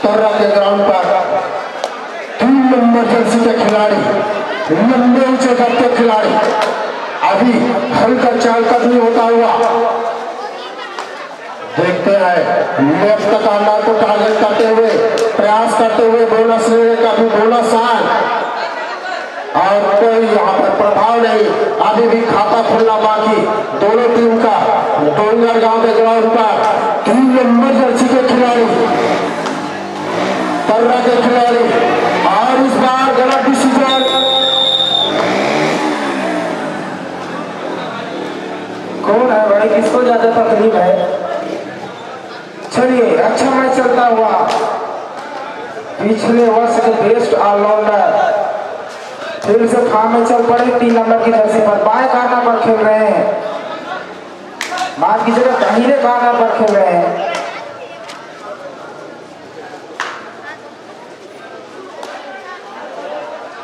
तर्रा के ग्राउंड पर 3 number Jersey के खिलाड़ी, लंबे ऊंचे कद के खिलाड़ी, अभी हल्का चाल कदमी होता हुआ देखते हैं। लेफ्ट तक आना को टारगेट करते हुए, प्रयास करते हुए बोनस लेने का भी बोनस है और कोई यहाँ पर प्रभाव नहीं। अभी भी खाता खुलना बाकी दोनों टीम का। डोंगर गांव के ग्राउंड पर 3 नंबर जर्सी के खिलाड़ी, तर्रा के खिलाड़ी, और इस बार गलत डिसीजन। कौन है भाई, किसको ज्यादा तकलीफ है? चलिए, अच्छा मैच चलता हुआ पिछले वर्ष के बेस्ट ऑलराउंडर फिर से फार्म में चल पड़े 3 नंबर की जर्सी पर। बाएं कार्नर पर खेल रहे हैं, बात की जगह दाहिने कार्नर पर खेल रहे हैं।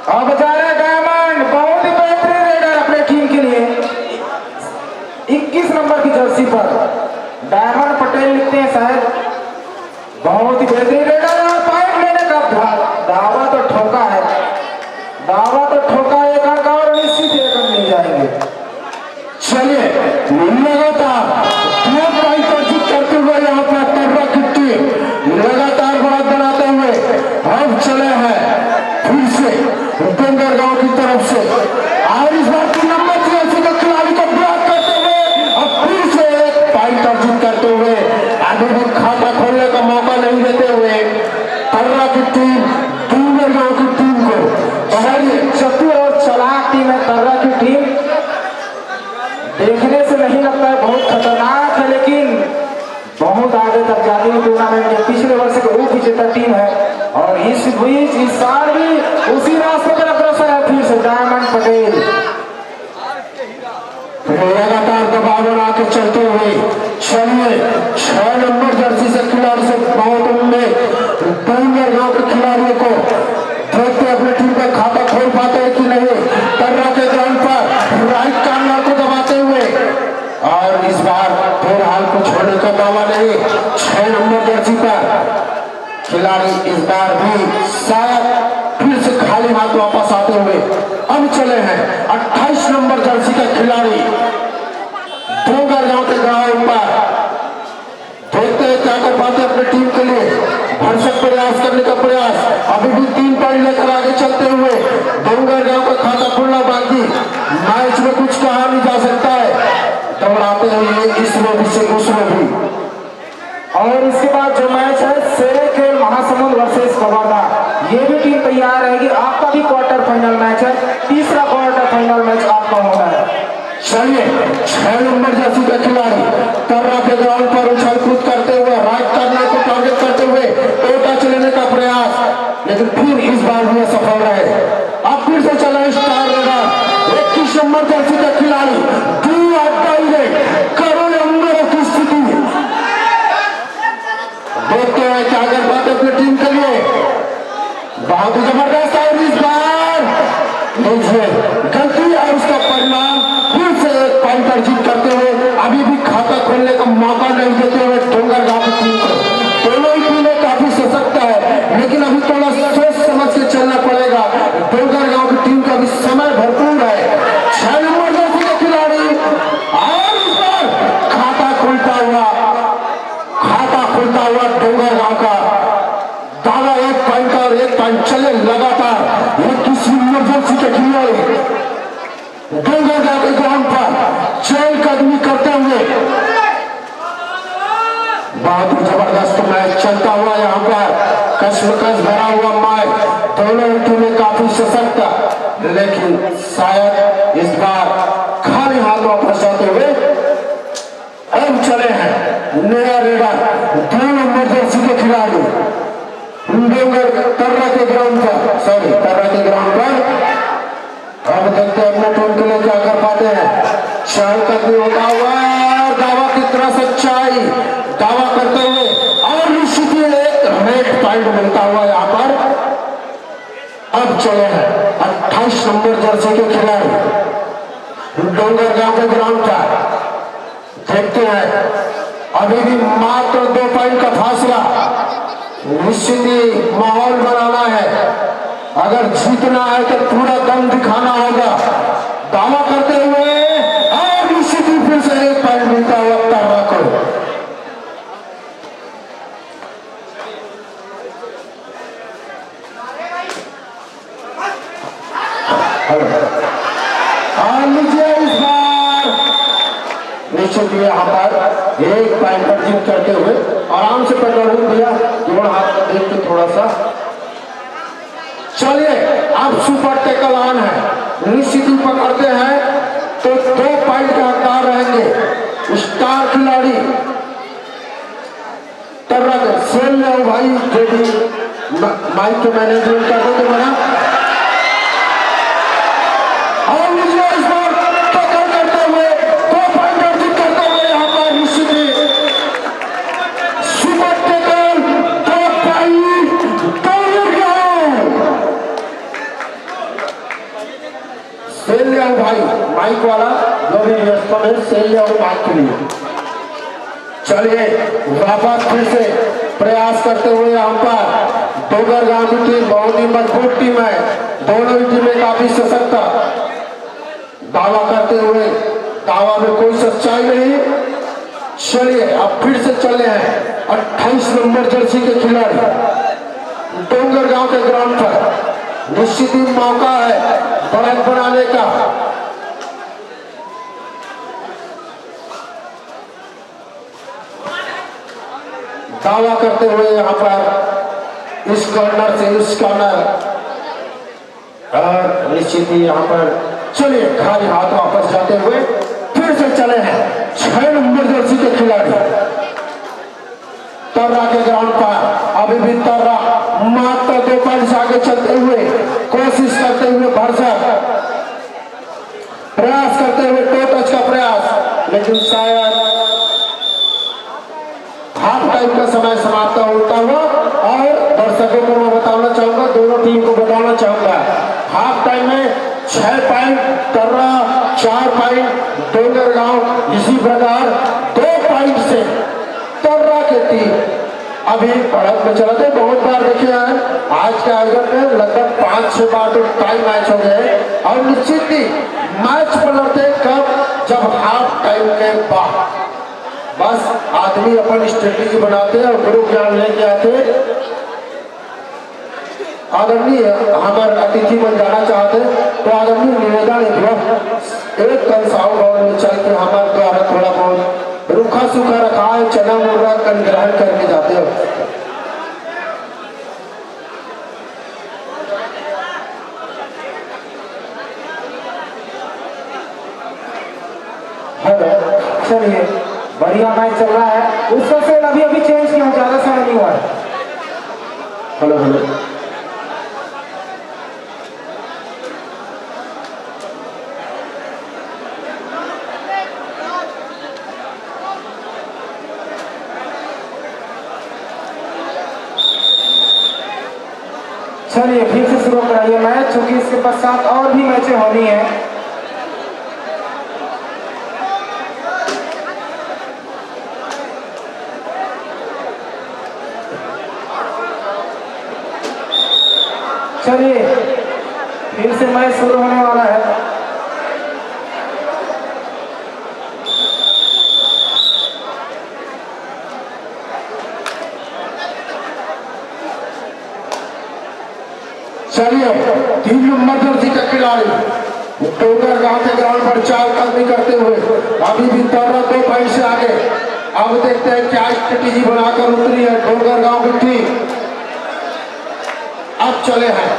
अब जा रहे डायमंड, बहुत ही बेहतरीन रेडर अपने टीम के लिए 21 नंबर की जर्सी पर डायमंड पटेल लिखते हैं शायद। बहुत ही बेहतरीन रेडर है। पॉइंट लेने का दावा तो ठोका है, दावा तो ठोका, एक अंक और निश्चित एक अंक मिल जाएंगे। चलिए, लगातार 2 पॉइंट अर्जित करते हुए यहाँ पर तर्रा की टीम लगातार बढ़त बनाते हुए अब चले हैं फिर से डोंगर गांव की तरफ से, और इस बार 3 नंबर जर्सी के खिलाड़ी को ब्लॉक करते हुए अब फिर से 1 पॉइंट अर्जित करते हुए अभी भी खाता खोलने का मौका नहीं देते हुए तर्रा की टीम डोंगर गांव की टीम को। चतुर और चालाक टीम है तर्रा की टीम। देखने से नहीं लगता है बहुत खतरनाक है, लेकिन बहुत आगे तक जाती है टूर्नामेंट के। पिछले वर्ष के उप विजेता टीम है और इस बीच इस साल भी उसी रास्ते पर अग्रसर है फिर से डायमंड पटेल। लगातार दबाव बना के चलते हुए चलिए 6 नंबर जर्सी से खिलाड़ी से बहुत उम्मीद डोंगर गांव के खिलाड़ियों को देखते अपने टीम का खाता खोल पाते हैं कि नहीं। तर्रा के ग्राउंड पर राइट कार्नर को दबाते हुए, और इस बार फिलहाल कुछ होने का दावा नहीं। 6 नंबर जर्सी पर खिलाड़ी इस बार भी शायद फिर से खाली हाथ वापस आते हुए अब चले हैं 28 नंबर जर्सी का खिलाड़ी डोंगर गांव के ग्राउंड पर। देखते हैं क्या कर पाते अपने टीम के लिए। भरसक प्रयास करने का प्रयास, अभी भी 3 पॉइंट लेकर आगे चलते हुए डोंगर गांव का खाता खुलना बाकी। मैच में कुछ कहा नहीं जा सकता है, दौड़ाते हुए इसमें भी से उसमें भी। और इसके बाद जो मैच है शेरे खेल महासमुंद वर्सेस कवर्धा, ये भी टीम तैयार रहेगी। आपका भी क्वार्टर फाइनल मैच है, तीसरा क्वार्टर फाइनल मैच आपका होना है। चलिए 6 नंबर जर्सी का खिलाड़ी तर्रा के ग्राउंड पर उछल कूद करते हुए राइट कार्नर को टारगेट करते हुए टोटा चलने का प्रयास, लेकिन फिर इस बार भी सफल रहे। अब फिर से चला स्टार रेडर 21 नंबर जर्सी का खिलाड़ी करोड़ नंबरों की स्थिति। देखते हैं क्या कर पाते अपनी टीम के लिए। बहुत ही जबरदस्त है इस बार गलती और उसका परिणाम फिर से 1 पॉइंट अर्जित करते हुए अभी भी खाता खोलने का मौका नहीं देते हुए डोंगर गांव की टीम को। दोनों ही टीमें काफी सशक्त है, लेकिन अभी थोड़ा सोच समझ के चलना पड़ेगा। डोंगर गांव की टीम का भी समय भरपूर है। 6 नंबर जर्सी के खिलाड़ी और इस बार खाता खुलता हुआ डोंगर गांव का दावा 1 पॉइंट और 1 पॉइंट चले लगातार। ये किसी इमरजेंसी के खिलाड़ी डोंगर गांव के ग्राउंड पर चल कदमी करते हुए बहुत ही जबरदस्त मैच चलता हुआ यहाँ पर कश्मकश भरा हुआ मैच। दोनों टीमें काफी सशक्त, लेकिन शायद इस बार खाली हाथ वापस जाते हुए अब चले हैं नया रेडर 2 नंबर जर्सी के खिलाड़ी डोंगर तर्रा के ग्राउंड पर। अब देखते हैं अपने टीम के लिए क्या कर पाते हैं। शहर कदमी होता हुआ दावा की तरह सच्चाई दावा करते हुए और निश्चित ही 1 रेड पॉइंट मिलता हुआ यहाँ पर। अब चले हैं 28 नंबर जर्सी के खिलाड़ी डोंगर गांव के ग्राउंड पर। देखते हैं अभी भी मात्र 2 पॉइंट का फासला निश्चित ही माहौल बनाना है। अगर जीतना है तो पूरा दम दिखाना होगा। दावा करते हुए और निश्चित ही फिर से एक पॉइंट मिलता हुआ तर्रा को। लीजिए इस बार निश्चित यहाँ पर एक पॉइंट पर जीत करते हुए आराम से पकड़ भैया, जोड़ हाथ में देख के थोड़ा सा। चलिए अब सुपर टेकल ऑन है। निश्चित ही पकड़ते हैं तो 2 पॉइंट का हकदार रहेंगे स्टार खिलाड़ी तरक सेल भाई। जो भी माइक के मैनेजमेंट कर दो मेरा। और मुझे इस बार टक्कर करते हुए 2 पॉइंट अर्जित करते हुए यहाँ पर निश्चित ही सुपर टेकल 2 पॉइंट सेल भाई। माइक वाला जो भी व्यवस्था है सेल और माइक के लिए। चलिए वापस फिर से प्रयास करते हुए यहाँ पर डोंगरगांव की टीम बहुत ही मजबूत टीम है। दोनों ही टीमें काफी सशक्त दावा करते हुए, दावा में कोई सच्चाई नहीं। चलिए अब फिर से चले हैं 28 नंबर जर्सी के खिलाड़ी डोंगरगांव के ग्राउंड पर। निश्चित ही मौका है बढ़त बनाने का। दावा करते हुए यहाँ पर इस कॉर्नर से इस कॉर्नर और निश्चित ही यहाँ पर चलिए खाली हाथ वापस जाते हुए फिर से चले हैं 6 नंबर जर्सी के खिलाड़ी तर्रा के ग्राउंड पर। अभी भी तर्रा मात्र 2 पॉइंट से आगे चलते हुए कोशिश करते हुए भरसक प्रयास करते हुए टो टच का प्रयास, लेकिन शायद हाफ टाइम का समय समाप्त होता हुआ। और दर्शकों को मैं बताना चाहूंगा, दोनों टीम को बताना चाहूंगा, हाफ टाइम में 6 पॉइंट तर्रा, 4 पॉइंट डोंगरगांव। इसी प्रकार 2 पॉइंट से तर्रा की टीम अभी बढ़त में चला। बहुत बार देखे हैं आज के आयोजन में लगभग 5-6 बार तो टाइम मैच हो गए। और निश्चित ही मैच पलटते कब, जब हाफ टाइम के बाद बस आदमी अपन स्ट्रेटेजी बनाते हैं और ग्रुप ज्ञान लेके आते। आदरणीय हमारे अतिथि बन जाना चाहते तो आदरणीय निवेदन एक कंसाव भवन में चल के हमारे द्वारा थोड़ा बहुत रूखा सूखा रखा है, चना मुर्रा कन ग्रहण करके जाते हो। चलिए बढ़िया मैच चल रहा है। उसका सेल अभी अभी चेंज किया, ज्यादा समय नहीं हुआ है। हेलो हेलो चलिए फिर से शुरू कराइए मैच, क्योंकि इसके पश्चात और भी मैचें होनी है। चलिए फिर से मैच शुरू होने वाला है। चलिए 3 नंबर जर्सी का खिलाड़ी डोंगरगांव के ग्राउंड पर चालकदमी करते हुए अभी भी तर्रा 2 पॉइंट से आगे। अब देखते हैं क्या स्ट्रेटेजी बनाकर उतरी है डोंगरगांव की टीम। अब चले हैं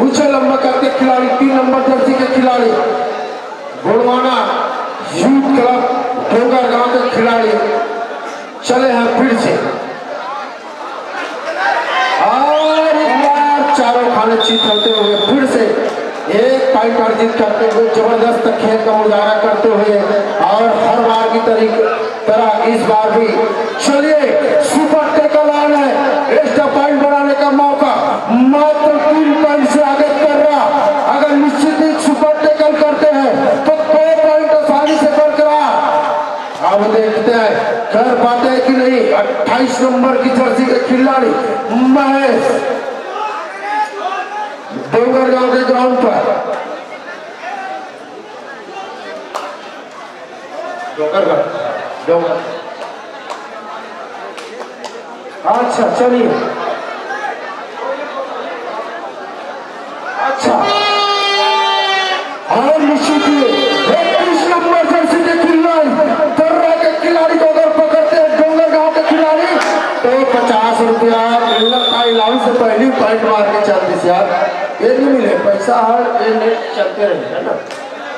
ऊंचे लंबा करके खिलाड़ी 3 नंबर जर्सी के खिलाड़ी गुड़वाना यूथ क्लब डोंगरगांव के खिलाड़ी चले हैं फिर से। और चारों खाने जीत होते हुए फिर से 1 पॉइंट अर्जित करते हुए जबरदस्त खेल का मुजाहरा करते हुए और हर बार की तरह इस बार भी चलिए सुपर टेकल ऑन है। एक्स्ट्रा पॉइंट बनाने का मौका मात्र 3 पॉइंट से आगे कर रहा। अगर निश्चित ही सुपर टेकल करते हैं तो 2 पॉइंट आसानी से बरकरार। अब देखते हैं कर पाते हैं कि नहीं। 28 नंबर की जर्सी के खिलाड़ी महेश देवघर गांव के ग्राउंड पर। अच्छा चलिए, अच्छा और निश्चित ही 21 नंबर जर्सी के खिलाड़ी दर्रा के खिलाड़ी को अगर पकड़ते हैं डोंगर गांव के खिलाड़ी तो 50 रुपया मिलना का इलाम से पहली पॉइंट मार के चलती से यार, ये नहीं मिले पैसा हर ये नहीं चलते रहे है ना।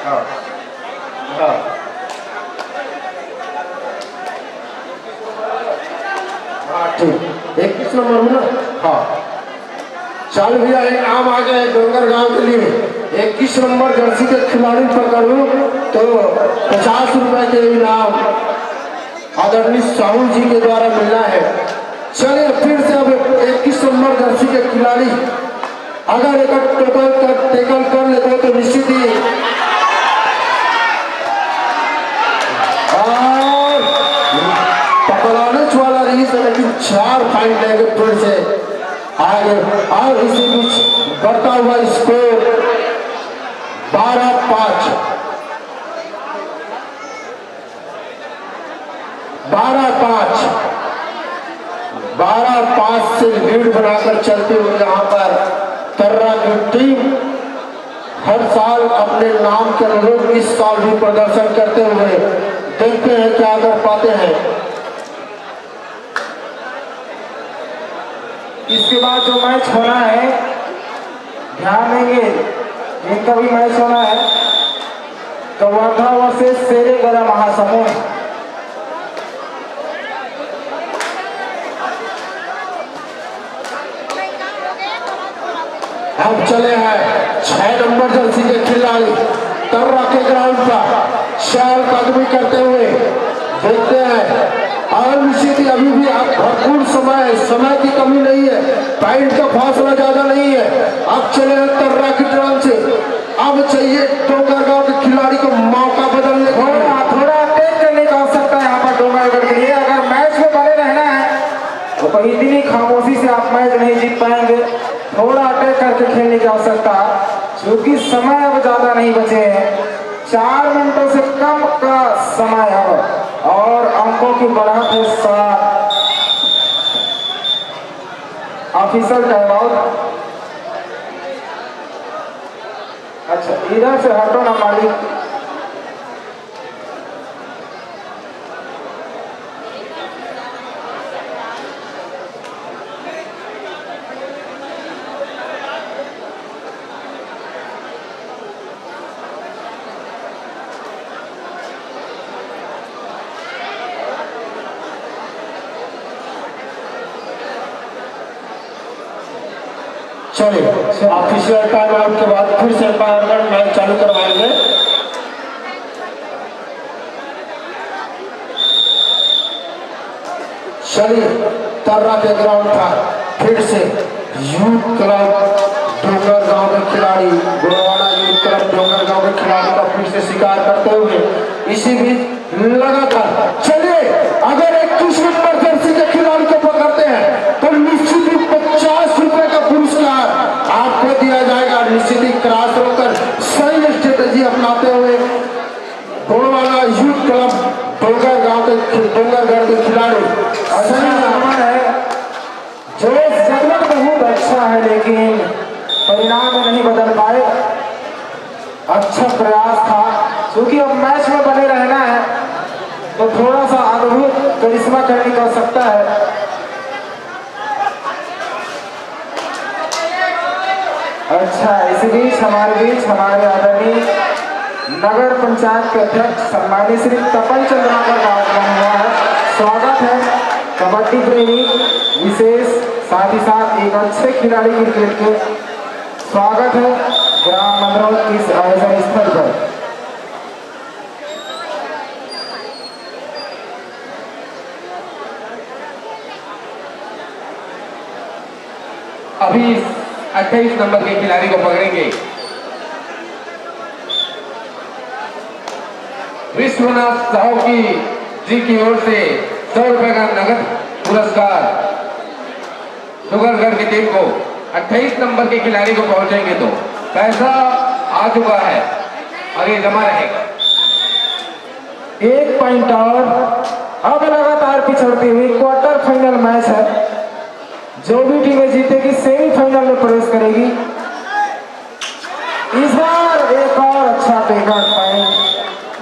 हाँ हाँ हाँ ठीक, 21 नंबर में ना। हाँ चल भैया, एक नाम आ गया है डोंगर गांव के लिए। 21 नंबर जर्सी के खिलाड़ी पकड़ू तो 50 रुपए के इनाम आदरणीय साहू जी के द्वारा मिलना है। चलिए फिर से अब 21 नंबर जर्सी के खिलाड़ी अगर एक टेकल कर लेते तो निश्चित ही और पकड़ाने वाला रही से, लेकिन 4 पॉइंट लेंगे फिर से आगे। और इसी बीच बढ़ता हुआ स्कोर 12-5 से लीड बनाकर चलते हुए यहाँ पर तर्रा की टीम हर साल अपने नाम के अनुरूप इस साल भी प्रदर्शन करते हुए देखते हैं क्या कर पाते हैं। इसके बाद जो मैच होना है, ध्यान देंगे जिनका भी मैच होना है, कवर्धा वर्सेस शेरेगढ़ महासमुंद। अब चले हैं 6 नंबर जर्सी के खिलाड़ी तर्रा के ग्राउंड पर शहर कदमी करते हुए देखते हैं। और निश्चित ही अभी भी आप भरपूर समय की कमी नहीं है, पॉइंट का फासला ज्यादा नहीं है। अब चले हैं तर्रा की तरफ से, अब चाहिए डोंगर गांव के खिलाड़ी को मौका बदलने को, थोड़ा अटैक करने का आवश्यकता है यहाँ पर डोंगरगढ़ के लिए। अगर मैच में बने रहना है तो कहीं इतनी खामोशी से आप मैच नहीं जीत पाएंगे। थोड़ा अटैक करके खेलने की आवश्यकता, क्योंकि समय अब ज्यादा नहीं बचे हैं, 4 मिनटों से कम का समय अब, और अंकों की बढ़त है 7। Official time out. अच्छा इधर से हटो ना मालिक। चलिए ऑफिशियल टाइम आउट के बाद फिर से एम्पायरमेंट मैच चालू करवाएंगे। चलिए तर्रा के ग्राउंड पर फिर से यूथ क्लब डोंगर गांव के खिलाड़ी, गुड़वाड़ा यूथ क्लब डोंगर गांव के खिलाड़ी का फिर से शिकार करते हुए इसी बीच लगातार। चलिए अगर 21 नंबर जर्सी के खिलाड़ी को पकड़ते हैं तो निश्चित ही 50 रुपए का पुरस्कार आपको दिया जाएगा। निश्चित ही क्रॉस रोकर सही स्ट्रेटेजी अपनाते हुए गुड़वाड़ा यूथ क्लब डोंगरगढ़ के खिलाड़ी जो जगत बहुत अच्छा है, लेकिन परिणाम में नहीं बदल पाए। अच्छा प्रयास था, क्योंकि अब मैच में बने रहना है तो थोड़ा सा अद्भुत करिश्मा करने की आवश्यकता है। अच्छा इस बीच हमारे आदरणीय नगर पंचायत के अध्यक्ष सम्मानित श्री तपन चंद्राकर का आगमन हुआ है। स्वागत है कबड्डी प्रेमी विशेष, साथ ही साथ एक अच्छे खिलाड़ी क्रिकेट के। स्वागत है ग्राम मंदरौल के इस आयोजन स्थल पर। अभी 28 नंबर के खिलाड़ी को पकड़ेंगे। विश्वनाथ साहू जी की ओर से 100 रुपए का नगद पुरस्कार डुंगरगढ़ की टीम को 28 नंबर के खिलाड़ी को पहुंचेंगे तो पैसा आ चुका है और ये जमा रहेगा। 1 पॉइंट और अब लगातार पिछड़ती हुई क्वार्टर फाइनल मैच है। जो भी टीमें जीतेगी सेमीफाइनल में प्रवेश करेगी। इस बार एक और अच्छा टेकआउट पॉइंट,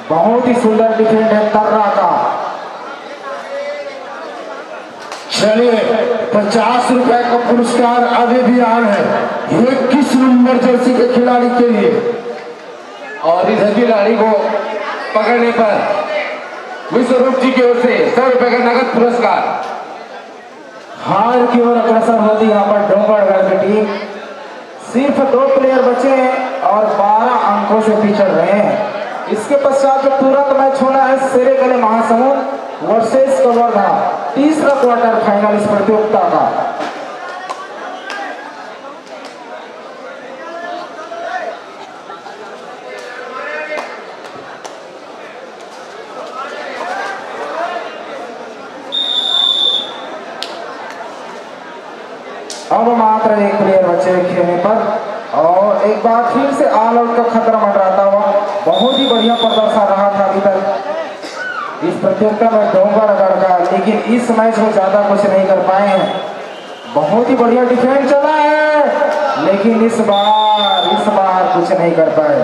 बहुत ही सुंदर डिफेंड है तर्रा का। चलिए 50 रुपए का पुरस्कार अभी भी आन है। ये किस नंबर जर्सी के खिलाड़ी के लिए, और इस खिलाड़ी को पकड़ने पर विश्वरूप जी की ओर से 100 रुपए का नगद पुरस्कार। हार की ओर अग्रसर होती यहाँ पर डोंगरगढ़ की टीम। सिर्फ 2 प्लेयर बचे हैं और 12 अंकों से पिछड़ रहे हैं। इसके पश्चात जो तुरंत मैच होना है सेरेगले महासमुंद वर्सेस कवर्धा, तीसरा क्वार्टर फाइनल इस प्रतियोगिता का। अब मात्र 1 प्लेयर बचे खेलने पर और एक बार फिर से ऑल आउट का खतरा मंडराता हुआ। बहुत ही बढ़िया प्रदर्शन रहा था अभी तक इस प्रतियोगिता में डोंगरगढ़ का, लेकिन इस मैच में ज्यादा कुछ नहीं कर पाए हैं। बहुत ही बढ़िया डिफेंस चला है, लेकिन इस बार कुछ नहीं कर पाए।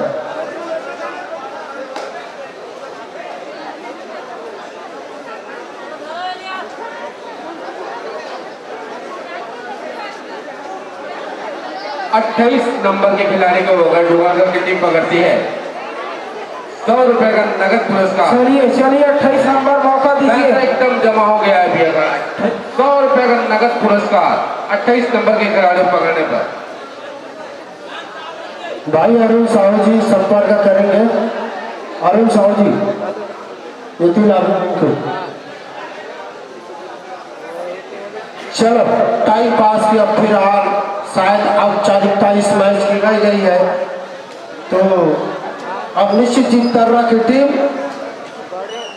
अट्ठाईस नंबर के खिलाड़ी को अगर डुंगरगढ़ की टीम पकड़ती है 100 रुपए का नगद पुरस्कार। चलिए 28 नंबर मौका दीजिए। एकदम जमा हो गया है अभी। अगर 100 रुपए का नगद पुरस्कार 28 नंबर के खिलाड़ी को पकड़ने पर। भाई अरुण साहू जी संपर्क करेंगे। अरुण साहू जी ये लागू। चलो टाइम पास किया फिलहाल, शायद अब चारिकता इस मैच की रह गई है, तो अब निश्चित ही तर्रा की टीम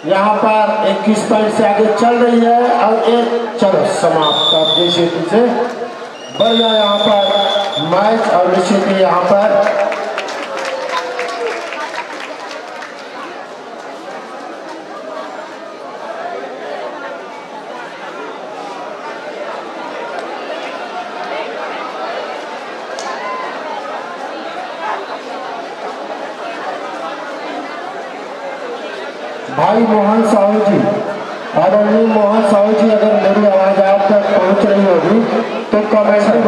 यहाँ पर 21 पॉइंट से आगे चल रही है। और एक चलो समाप्त अब जैसे पीछे बढ़ गया यहाँ पर मैच। और निश्चित ही यहाँ पर भाई मोहन साहू जी, आदरणीय मोहन साहू जी, अगर मेरी आवाज आप तक पहुंच रही होगी तो कमेंट